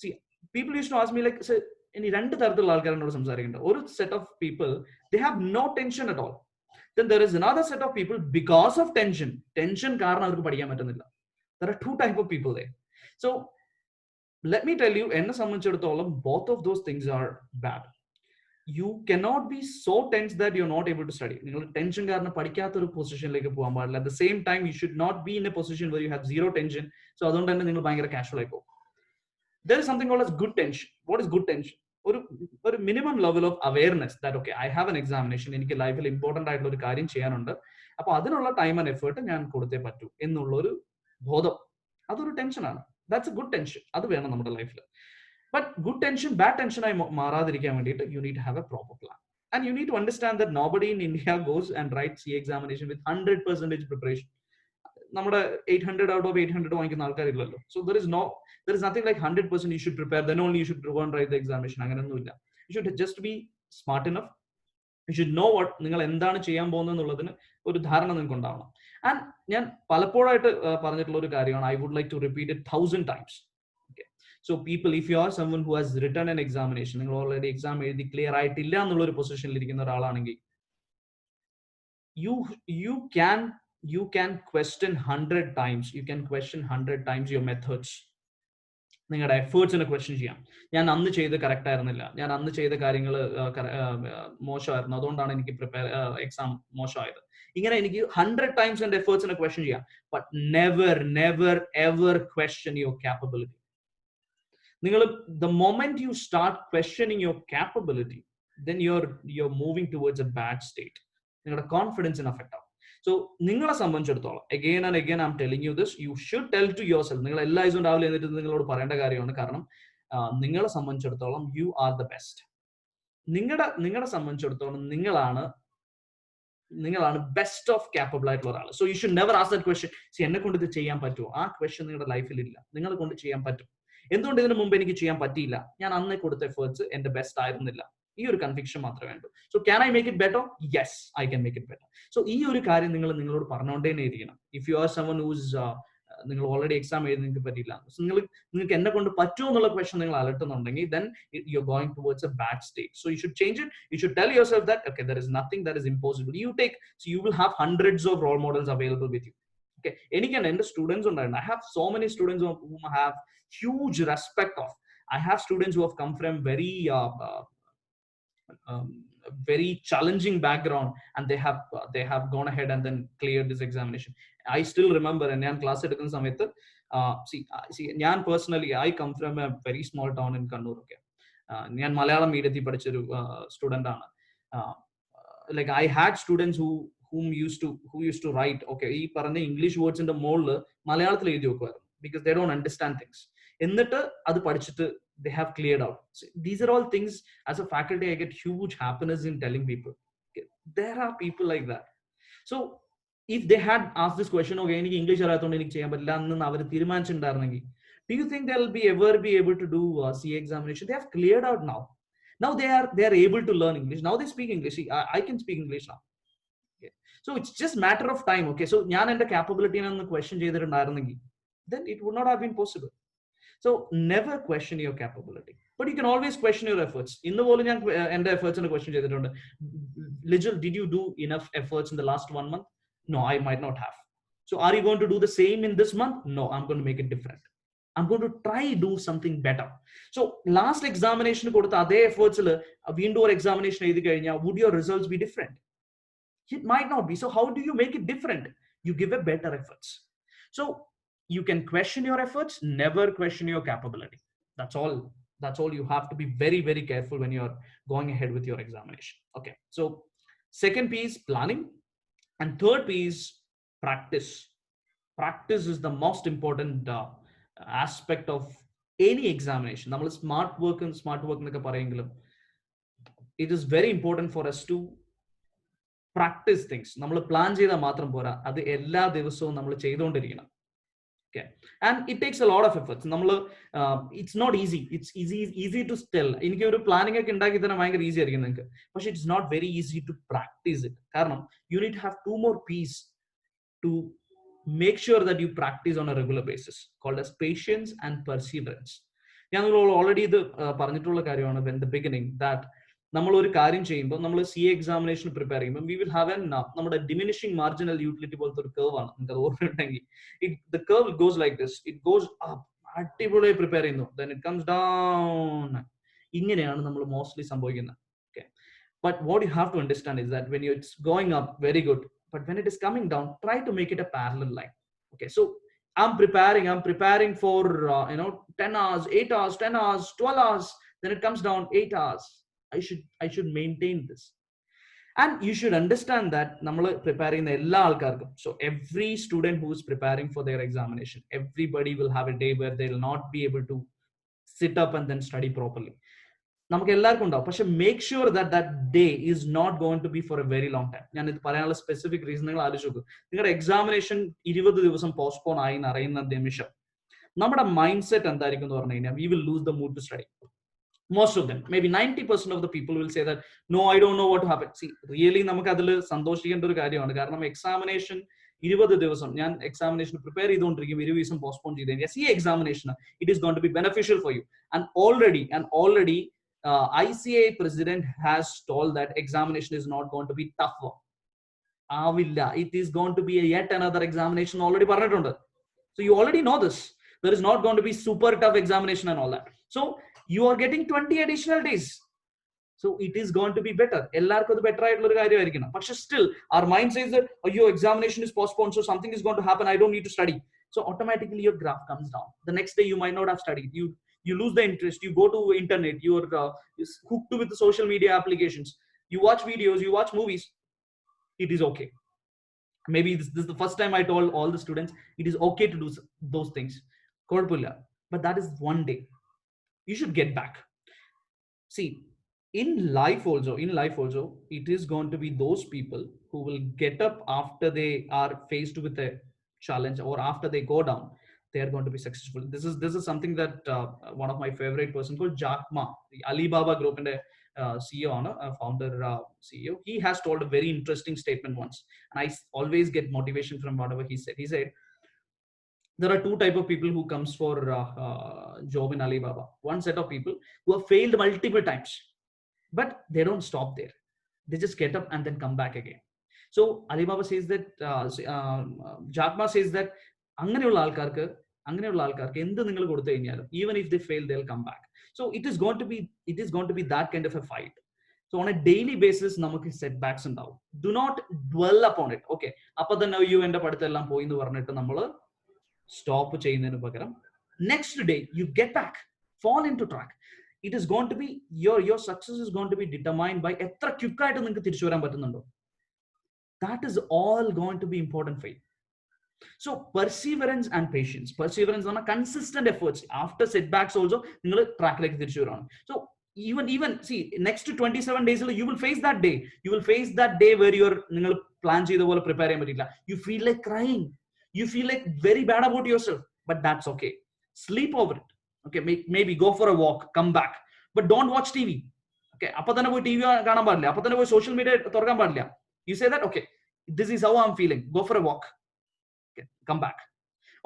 [SPEAKER 2] See, people used to ask me like, so ഇനി രണ്ട് തരത്തിലുള്ള ആൾക്കാരോട് സംസാരിക്കുന്നുണ്ട്. ഒരു set of people they have no tension at all. Then there is another set of people because of tension കാരണം അവർക്ക് പഠിക്കാൻ പറ്റുന്നില്ല. There are two type of people there. So let me tell you, എന്നെ സംബന്ധിച്ചിടത്തോളം both of those things are bad. You cannot be so tense that you're not able to study. നിങ്ങൾ tension കാരണം പഠിക്കാത്ത ഒരു പൊസിഷനിലേക്ക് പോകാൻ പാടില്ല. At the same time, you should not be in a position where you have zero tension. So അതുകൊണ്ട് തന്നെ നിങ്ങൾ ഭയങ്കര കാഷ്വൽ ആയി പോകും. There is something called as good tension. What is good tension? ഒരു minimum level of awareness that okay I have an examination, എനിക്ക് ലൈഫിൽ important ആയിട്ടുള്ള ഒരു കാര്യം ചെയ്യാനുണ്ട്, അപ്പൊ അതിനുള്ള ടൈം ആൻഡ് എഫേർട്ട് ഞാൻ കൊടുത്തേ പറ്റൂ എന്നുള്ളൊരു ബോധം, അതൊരു ടെൻഷനാണ്. That's A good tension. അത് വേണം നമ്മുടെ ലൈഫിൽ. But good tension, bad tension ആയി മാറാതിരിക്കാൻ വേണ്ടിയിട്ട് you need to have a proper plan. And you need to understand that nobody in India goes and writes CA examination with 100% preparation. നമ്മുടെ 800 out of 800 വാങ്ങിക്കുന്ന ആൾക്കാരില്ലല്ലോ. So there is nothing like 100% you should prepare, then only you should go and write the examination. അങ്ങനെയൊന്നുമില്ല. You should just be smart enough. You should know what നിങ്ങൾ എന്താണ് ചെയ്യാൻ പോകുന്നത് എന്നുള്ളതിന് ഒരു ധാരണ നിങ്ങൾക്ക് ഉണ്ടാവണം. And ഞാൻ പലപ്പോഴായിട്ട് പറഞ്ഞിട്ടുള്ള ഒരു കാര്യമാണ്, I would like to repeat it 1000 times. So people, if you are someone who has written an examination, നിങ്ങൾ ഓൾറെഡി എക്സാം എഴുതി ക്ലിയർ ആയിട്ടില്ല എന്നുള്ള ഒരു പൊസിഷനിൽ ഇരിക്കുന്ന ഒരാളാണെങ്കിൽ, you can question 100 times. You can question 100 times your methods. നിങ്ങളുടെ എഫേർട്സിനെ question ചെയ്യാം. ഞാൻ അന്ന് ചെയ്ത് കറക്റ്റ് ആയിരുന്നില്ല, ഞാൻ അന്ന് ചെയ്ത കാര്യങ്ങൾ മോശമായിരുന്നു, അതുകൊണ്ടാണ് എനിക്ക് എക്സാം മോശമായത്. ഇങ്ങനെ എനിക്ക് 100 times എന്റെ എഫേർട്സിനെ ക്വസ്റ്റ്യൻ ചെയ്യാം. But never ever question your capability. നിങ്ങൾ the moment you start questioning your capability, then you're moving towards a bad state. നിങ്ങളുടെ കോൺഫിഡൻസിന് അഫക്റ്റ് ആവും. സോ നിങ്ങളെ സംബന്ധിച്ചിടത്തോളം again and again I'm telling you this, you should tell to yourself. നിങ്ങൾ എല്ലാ ദിവസവും രാവിലെ എന്നിട്ട് നിങ്ങളോട് പറയേണ്ട കാര്യമാണ്. കാരണം നിങ്ങളെ സംബന്ധിച്ചിടത്തോളം യു ആർ ദ ബെസ്റ്റ്. നിങ്ങളെ സംബന്ധിച്ചിടത്തോളം നിങ്ങളാണ് ബെസ്റ്റ് ഓഫ് കാപ്പബിൾ ആയിട്ടുള്ള ഒരാൾ. So you should never ask that question, എന്നെ കൊണ്ട് ഇത് ചെയ്യാൻ പറ്റുമോ? ആ ക്വസ്റ്റ്യൻ നിങ്ങളുടെ ലൈഫിൽ ഇല്ല. നിങ്ങളെ കൊണ്ട് ചെയ്യാൻ പറ്റും. എന്തുകൊണ്ട് ഇതിനു മുമ്പ് എനിക്ക് ചെയ്യാൻ പറ്റിയില്ല? ഞാൻ അന്ന് കൊടുത്ത എഫേർട്സ് എന്റെ ബെസ്റ്റ് ആയിരുന്നില്ല. ഈ ഒരു കൺവിക്ഷൻ മാത്രമേ വേണ്ടൂ. So can I make it better? Yes, I can make it better. So ഈ ഒരു കാര്യം നിങ്ങളോട് പറഞ്ഞുകൊണ്ടേ ഇരിക്കണം. If you are someone whose നിങ്ങൾ ഓൾറെഡി എക്സാം എഴുതി നിങ്ങൾക്ക് പറ്റില്ല, നിങ്ങൾക്ക് എന്നെ കൊണ്ട് പറ്റുമോ എന്നുള്ള ക്വസ്റ്റൻ നിങ്ങൾ അലട്ടുന്നുണ്ടെങ്കിൽ then you're going towards a bad state. So you should change it. You should tell yourself that okay, there is nothing that is impossible. So you will have hundreds of role models available with you. Okay, എനിക്കാണ് എൻ്റെ students ഉണ്ടായിരുന്നു. I have so many students whom I have huge respect of. I have students who have come from very challenging background and they have gone ahead and then cleared this examination. I still remember and ഞാൻ class എടുക്കുന്ന സമയത്ത് ഞാൻ personally I come from a very small town in Kannur. Okay, ഞാൻ മലയാളം മീഡിയത്തിൽ പഠിച്ചൊരു student ആണ്. Like I had students who used to write okay ഈ പറഞ്ഞ ഇംഗ്ലീഷ് വേർഡ്സിന്റെ മുകളിൽ മലയാളത്തിൽ എഴുതി വെക്കുമായിരുന്നു because they don't understand things. എന്നിട്ട് അത് പഠിച്ചിട്ട് they have cleared out. So these are all things as a faculty I get huge happiness in telling people. Okay, there are people like that. So if they had asked this question okay എനിക്ക് English അറിയാത്തതുകൊണ്ട് എനിക്ക് ചെയ്യാൻ പറ്റില്ല എന്ന് അവർ തീരുമാനിച്ചിട്ടുണ്ടായിരുന്നെങ്കിൽ do you think they'll ever be able to do CA examination? They have cleared out now. Now they are able to learn English. Now they speak English. See, I can speak English now. Okay. So it's just matter of time. Okay, so ഞാൻ എൻ്റെ capability എന്ന് question ചെയ്തിട്ടുണ്ടായിരുന്നെങ്കിൽ then it would not have been possible. So never question your capability, but you can always question your efforts. In the volume and efforts and question Lijal, did you do enough efforts in the last 1 month? No, I might not have. So are you going to do the same in this month? No, I'm going to make it different. I'm going to try do something better. So last examination കൊടുത്ത അതേ efforts വീണ്ടും ഒരു examination എഴുതി കഴിഞ്ഞാൽ would your results be different? It might not be. So how do you make it different? You give a better efforts. So you can question your efforts, never question your capability. That's all. You have to be very, very careful when you're going ahead with your examination. Okay, so second piece, planning, and third piece, practice. Practice is the most important aspect of any examination. നമ്മൾ smart work എന്നൊക്കെ പറയുമെങ്കിലും it is very important for us to practice things. നമ്മൾ plan ചെയ്താൽ മാത്രം പോരാ, അത് എല്ലാ ദിവസവും നമ്മൾ ചെയ്തുകൊണ്ടിരിക്കണം. Okay, and it takes a lot of efforts. It's not easy. It's easy to tell. എനിക്ക് ഒരു പ്ലാനിംഗ് ഒക്കെ ഉണ്ടാക്കി തന്നെ ഭയങ്കര ഈസി ആയിരിക്കും നിങ്ങൾക്ക്, പക്ഷെ it's not very easy to practice it. കാരണം you need to have two more P's to make sure that you practice on a regular basis, called as patience and perseverance. ഞാൻ already ഇത് പറഞ്ഞിട്ടുള്ള കാര്യമാണ് in the beginning that നമ്മൾ ഒരു കാര്യം ചെയ്യുമ്പോൾ നമ്മൾ CA എക്സാമിനേഷൻ പ്രിപ്പയർ ചെയ്യുമ്പോൾ we will have നമ്മുടെ diminishing marginal utility പോലത്തെ ഒരു കർവ് ആണ്. നിങ്ങൾക്ക് അത് ഓർമ്മയുണ്ടെങ്കിൽ the curve goes like this. It goes up, അടിപൊളിയായി പ്രിപ്പയർ ചെയ്യുന്നു, then it comes down. ഇങ്ങനെയാണ് നമ്മൾ മോസ്റ്റ്ലി സംഭവിക്കുന്നത്. Okay, but what you have to understand is that when it's going up, very good, but when it is coming down, try to make it a parallel line. Okay, so I'm preparing for 10 hours, 8 hours, 10 hours, 12 hours, then it comes down 8 hours. I should maintain this, and you should understand that നമ്മൾ prepare ചെയ്യുന്ന എല്ലാ ആൾക്കാർക്കും, so every student who is preparing for their examination, everybody will have a day where they will not be able to sit up and then study properly. നമുക്ക് എല്ലാവർക്കും ഉണ്ടാവും, പക്ഷെ make sure that day is not going to be for a very long time. ഞാൻ ഇത് പറയാനുള്ള specific reason നിങ്ങൾ ആലോചിച്ച് നോക്കും. നിങ്ങളുടെ എക്സാമിനേഷൻ 20 ദിവസം പോസ്റ്റ്പോൺ ആയി എന്ന് അറിയുന്ന നിമിഷം നമ്മുടെ മൈൻഡ് സെറ്റ് എന്തായിരിക്കും എന്ന് പറഞ്ഞു കഴിഞ്ഞാൽ we will lose the mood to study. Most of them, maybe 90% of the people will say that no, I don't know what to happen. See, really നമുക്ക് അതിൽ സന്തോഷിക്കേണ്ട ഒരു കാര്യമാണ്. കാരണം എക്സാമിനേഷൻ 20 ദിവസം ഞാൻ എക്സാമിനേഷൻ പ്രിപ്പയർ ചെയ്തുകൊണ്ടിരിക്കും, 20 ദിവസം പോസ്റ്റ്പോൺ ചെയ്ത് കഴിഞ്ഞാൽ ഈ examination it is going to be beneficial for you. And already ICA president has told that examination is not going to be tough. ആവില്ല, it is going to be yet another examination. Already പറഞ്ഞിട്ടുണ്ട്. So you already know this. There is not going to be super tough examination and all that. So you are getting 20 additional days. So it is going to be better. എല്ലാവർക്കും അത് better ആയിട്ടുള്ള ഒരു കാര്യമായിരിക്കണം. പക്ഷെ still our mind says that your examination is postponed, so something is going to happen, I don't need to study. So automatically your graph comes down. The next day you might not have studied. You lose the interest. You go to internet. You're hooked with the social media applications. You watch videos. You watch movies. It is okay. Maybe this is the first time I told all the students it is okay to do those things. But that is one day. you should get back. See, in life also, it is going to be those people who will get up after they are faced with a challenge, or after they go down, they are going to be successful. This is something that one of my favorite person called Jack Ma, the Alibaba group and CEO, founder, CEO. He has told a very interesting statement once, and I always get motivation from whatever he said. He said there are two type of people who comes for job in Alibaba. One set of people who have failed multiple times, but they don't stop there. They just get up and then come back again. So Alibaba says that, Jack Ma says that അങ്ങനെയുള്ള ആൾക്കാർക്ക് എന്ത് നിങ്ങൾ കൊടുത്തു കഴിഞ്ഞാലും, even if they fail, they'll come back. So it is going to be that kind of a fight. So on a daily basis നമുക്ക് setbacks ഉണ്ടാവും. Do not dwell upon it. Okay, അപ്പൊ തന്നെ അയ്യോ എന്റെ പഠിത്തമെല്ലാം പോയി എന്ന് പറഞ്ഞിട്ട് നമ്മൾ സ്റ്റോപ്പ് ചെയ്യുന്നതിന് പകരം next day you get back, fall into track. It is going to be your success is going to be determined by എത്ര ക്വിക്ക് ആയിട്ട് നിങ്ങൾക്ക് തിരിച്ചു വരാൻ പറ്റുന്നുണ്ടോ. That is all going to be important for you. So perseverance and patience. Perseverance on a consistent efforts after setbacks also നിങ്ങൾ ട്രാക്കിലേക്ക് തിരിച്ചു വരാണ്. So even see, next to 27 days you will face that day. You will face that day where നിങ്ങൾ plan ചെയ്ത പോലെ prepare ചെയ്യാൻ പറ്റില്ല. You feel like crying. You feel like very bad about yourself, but that's okay. Sleep over it. Okay, maybe go for a walk, come back, but don't watch TV. Okay, appo thana poi TV കാണാൻ പാടില്ല, appo thana poi social media തുറക്കാൻ പാടില്ല. You say that, okay, this is how I'm feeling, go for a walk, okay, come back.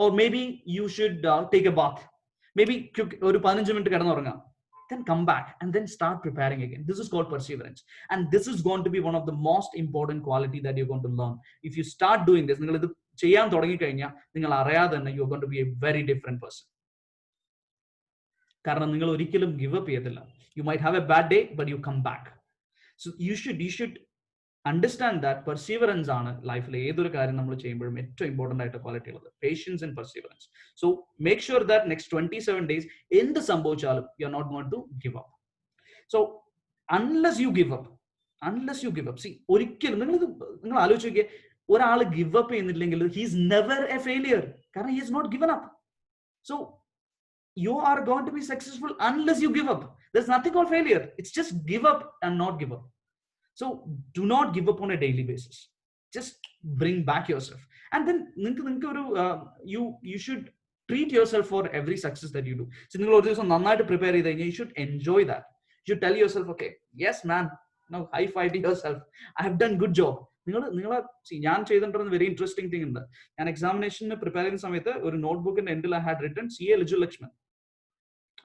[SPEAKER 2] Or maybe you should take a bath, maybe ഒരു 15 minute കിടന്നുറങ്ങാം, then come back and then start preparing again. This is called perseverance, and this is going to be one of the most important quality that you're going to learn. If you start doing this, നിങ്ങൾ ഇത് ചെയ്യാൻ തുടങ്ങി കഴിഞ്ഞാൽ നിങ്ങൾ അറിയാതെ തന്നെ you are going to be a very different person. കാരണം നിങ്ങൾ ഒരിക്കലും give up ചെയ്യത്തില്ല. You might have a bad day, but you come back. So you should understand that perseverance ആണ് ലൈഫിൽ ഏതൊരു കാര്യം നമ്മൾ ചെയ്യുമ്പോഴും ഏറ്റവും ഇമ്പോർട്ടന്റ് ആയിട്ട് ക്വാളിറ്റി ഉള്ളത്, patience and perseverance. So make sure that next 27 days എന്ത് സംഭവിച്ചാലും you are not going to give up. So unless you give up, see ഒരിക്കലും നിങ്ങൾ ആലോചിച്ച് നോക്കിയേ, ഒരാൾ ഗിവ് അപ്പ് ചെയ്യുന്നില്ലെങ്കിൽ ഹീസ് നെവർ എ ഫെയിലിയർ, കാരണം he is not given up. So you are going to be successful unless you give up. There's nothing called failure. It's just give up and not give up. So do not give up on a daily basis. Just bring back yourself, and then you should treat yourself for every success that you do. So നിങ്ങൾ ഒരു ദിവസം നന്നായിട്ട് prepare ചെയ്ത് കഴിഞ്ഞാൽ you should enjoy that. You should tell yourself, okay, yes man, now high five to yourself, I have done good job. നിങ്ങളെ ഞാൻ ചെയ്തിട്ടുള്ള very interesting thing ഉണ്ട്. ഞാൻ എക്സാമിനേഷന് പ്രിപ്പയർ ചെയ്യുന്ന സമയത്ത് ഒരു നോട്ട്ബുക്കിന്റെ എൻഡിൽ I had written CA Lijul Lakshman,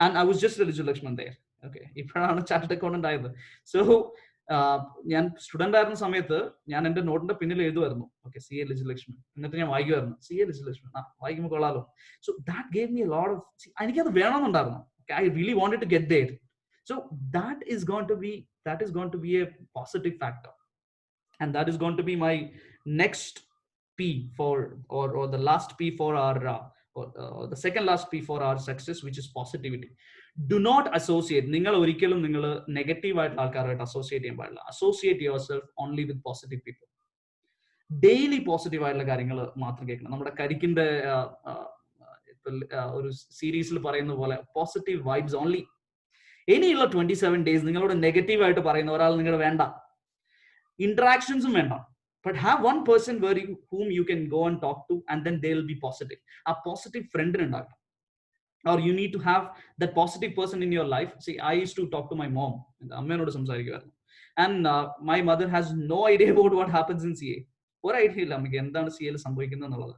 [SPEAKER 2] and I was just a Lijul Lakshman there. Okay, ഇപ്പോഴാണ് ചാർട്ടേഡ് അക്കൗണ്ടന്റ് ആയത്. സോ ഞാൻ സ്റ്റുഡന്റ് ആയിരുന്ന സമയത്ത് ഞാൻ എന്റെ നോട്ടിന്റെ പിന്നിൽ എഴുതുമായിരുന്നു, ഓക്കെ, CA Lijul Lakshman, എന്നിട്ട് ഞാൻ വായിക്കുമായിരുന്നു CA Lijul Lakshman, വായിക്കുമ്പോൾ കൊള്ളാലോ. So that gave me A lot of, എനിക്കത് വേണമെന്നുണ്ടായിരുന്നു. I really wanted to get there. So that is going to be a positive factor, and that is going to be my next P for, or the last P for our the second last P for our success, which is positivity. Do not associate. നിങ്ങൾ ഒരിക്കലും നിങ്ങൾ negative ആയിട്ടുള്ള ആൾക്കാരായിട്ട് associate ചെയ്യാൻ പാടില്ല. Associate your self only with positive people. Daily positive ആയിട്ടുള്ള കാര്യങ്ങൾ മാത്രം കേൾക്കണം. നമ്മുടെ കരിക്കിന്റെ ഒരു സീരീസിൽ പറയുന്ന പോലെ പോസിറ്റീവ് വൈബ്സ് ഓൺലി. ഇനിയുള്ള 27 days നിങ്ങളോട് നെഗറ്റീവ് ആയിട്ട് പറയുന്ന ഒരാൾ നിങ്ങൾ വേണ്ട, ഇന്ററാക്ഷൻസും വേണ്ട. But have one person whom you can go and talk to, and then they'll be positive. A positive friend ഉണ്ടാകും. Or you need to have that positive person in your life. See, I used to talk to my mom. അമ്മയോട് സംസാരിക്കുമായിരുന്നു. And my mother has no idea about what happens in CA. ഒരു idea ഇല്ല അമ്മയ്ക്ക് എന്താണ് CA സംഭവിക്കുന്നത് എന്നുള്ളത്.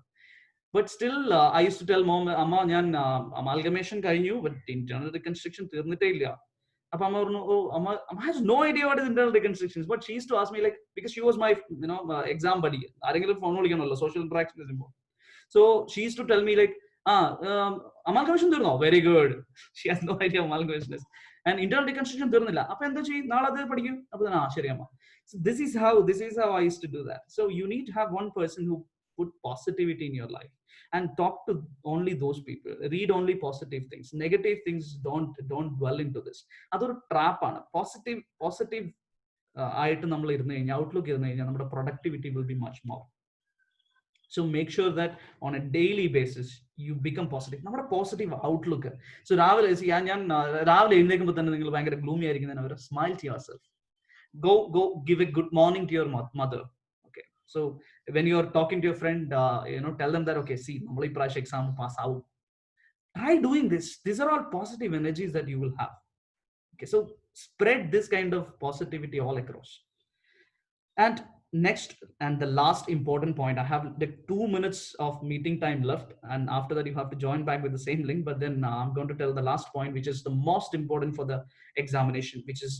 [SPEAKER 2] But still, I used to tell mom, അമ്മ ഞാൻ amalgamation കഴിഞ്ഞു, but internal reconstruction തീർന്നിട്ടേ ഇല്ല. അപ്പൊ അമ്മ പറഞ്ഞു, ഓ അമ്മ has no idea what is internal reconstructions, but she used to ask me, like, because she was my exam buddy. ആരെങ്കിലും phone വിളിക്കണമല്ലോ, social interaction is important. So she used to tell me, like, amalgamation തീർന്നോ, very good. She has no idea amalgamation is. And internal reconstruction തീർന്നില്ല, അപ്പൊ എന്താ ചെയ്യും, നാളെ അത് പഠിക്കും. അപ്പൊ ശരി അമ്മ. So this is how I used to do that. So you need to have one person who put positivity in your life, and talk to only those people. Read only positive things. Negative things, don't dwell into this. അതൊരു ട്രാപ്പാണ്. Positive ആയിട്ട് നമ്മൾ ഇരുന്ന് കഴിഞ്ഞാൽ, outlook ഇരുന്ന് കഴിഞ്ഞാൽ നമ്മുടെ productivity will be much more. So make sure that on a daily basis you become positive. നമ്മുടെ positive outlook. So രാവിലെ ഞാൻ രാവിലെ എഴുന്നേൽക്കുമ്പോൾ തന്നെ നിങ്ങൾ ഭയങ്കര ഗ്ലൂമി ആയിരിക്കുന്നതിന് അവർ smile to yourself. Go give a good morning to your mother. Okay, so when you are talking to your friend, tell them that, okay, see, normally prash exam pass out. Try doing this. These are all positive energies that you will have. Okay, so spread this kind of positivity all across. And next, and the last important point, I have like 2 minutes of meeting time left, and after that you have to join back with the same link. But then I'm going to tell the last point, which is the most important for the examination, which is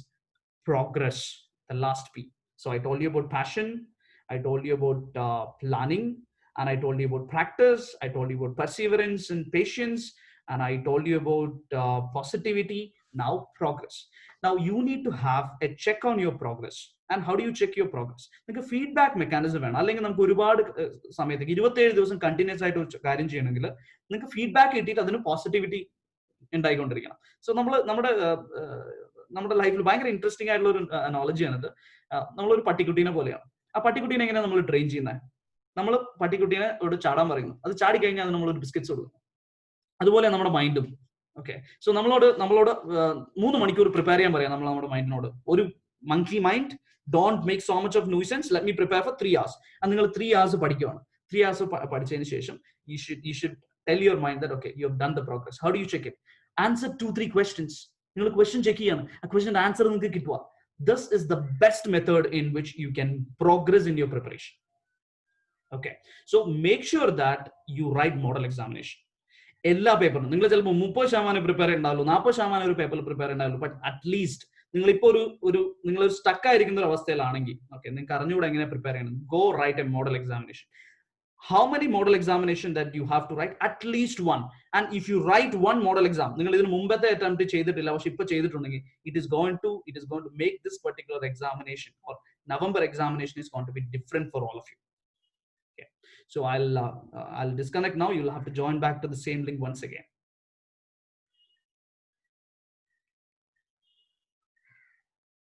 [SPEAKER 2] progress, the last P. So I told you about passion, I told you about planning, and I told you about practice, I told you about perseverance and patience, and I told you about positivity. Now progress. Now you need to have a check on your progress. And how do you check your progress? നിങ്ങൾക്ക് feedback mechanism വേണം. അല്ലെങ്കിൽ നമുക്ക് ഒരുപാട് സമയത്തേക്ക് 27 ദിവസം continuous ആയിട്ട് ഒരു കാര്യം ചെയ്യണമെങ്കിൽ നിങ്ങൾക്ക് ഫീഡ്ബാക്ക് കിട്ടിയിട്ട് അതിന് പോസിറ്റിവിറ്റി ഉണ്ടായിക്കൊണ്ടിരിക്കണം. സോ നമ്മുടെ ലൈഫിൽ ഭയങ്കര ഇൻട്രസ്റ്റിംഗ് ആയിട്ടുള്ള ഒരു അനോളജിയാണിത്. നമ്മളൊരു പട്ടിക്കുട്ടീനെ പോലെയാണ്. ആ പട്ടിക്കുട്ടീനെ എങ്ങനെയാണ് നമ്മൾ ട്രെയിൻ ചെയ്യുന്നത്? നമ്മൾ പട്ടിക്കുട്ടീനെ ഒരു ചാടാൻ പറയുന്നു, അത് ചാടി കഴിഞ്ഞാൽ അത് നമ്മളൊരു ബിസ്ക്കറ്റ്സ് കൊടുക്കും. അതുപോലെ നമ്മുടെ മൈൻഡും. ഓക്കെ, സോ നമ്മളോട് 3 മണിക്കൂർ പ്രിപ്പയർ ചെയ്യാൻ പറയാം നമ്മൾ നമ്മുടെ മൈൻഡിനോട്. ഒരു monkey mind, don't make so much of nuisance, let me prepare for 3 hours. അത് നിങ്ങൾ 3 hours പഠിക്കുകയാണ്. 3 hours പഠിച്ചതിന് ശേഷം you should tell your mind that, okay, you have done the progress. How do you check it? Answer 2-3 questions. നിങ്ങൾ question check ചെയ്യാണ്, ആ question answer നിങ്ങൾക്ക് കിട്ടുക. This is the best method in which you can progress in your preparation. Okay, so make sure that you write model examination. എല്ലാ പേപ്പറും നിങ്ങൾ ചിലപ്പോൾ 30% prepare ഉണ്ടാവുള്ളൂ, 40% ഒരു പേപ്പറിൽ പ്രിപ്പയർ ഉണ്ടാവുള്ളൂ. ബട്ട് അറ്റ്ലീസ്റ്റ് നിങ്ങളിപ്പോ നിങ്ങളൊരു സ്റ്റക്ക് ആയിരിക്കുന്ന ഒരു അവസ്ഥയിലാണെങ്കിൽ, ഓക്കെ, നിങ്ങൾക്ക് അറിഞ്ഞുകൂടെ എങ്ങനെ പ്രിപ്പയർ ചെയ്യണം, go write a model examination. How many model examination that you have to write? At least one. And if you write one model exam, നിങ്ങൾ ഇതിന് മുമ്പത്തെ അറ്റംപ്റ്റ് ചെയ്തിട്ടില്ല പക്ഷെ ഇപ്പൊ ചെയ്തിട്ടുണ്ടെങ്കിൽ, it is going to make this particular examination or November examination is going to be different for all of you. Okay, so I'll disconnect now. You'll have to join back to the same link once again.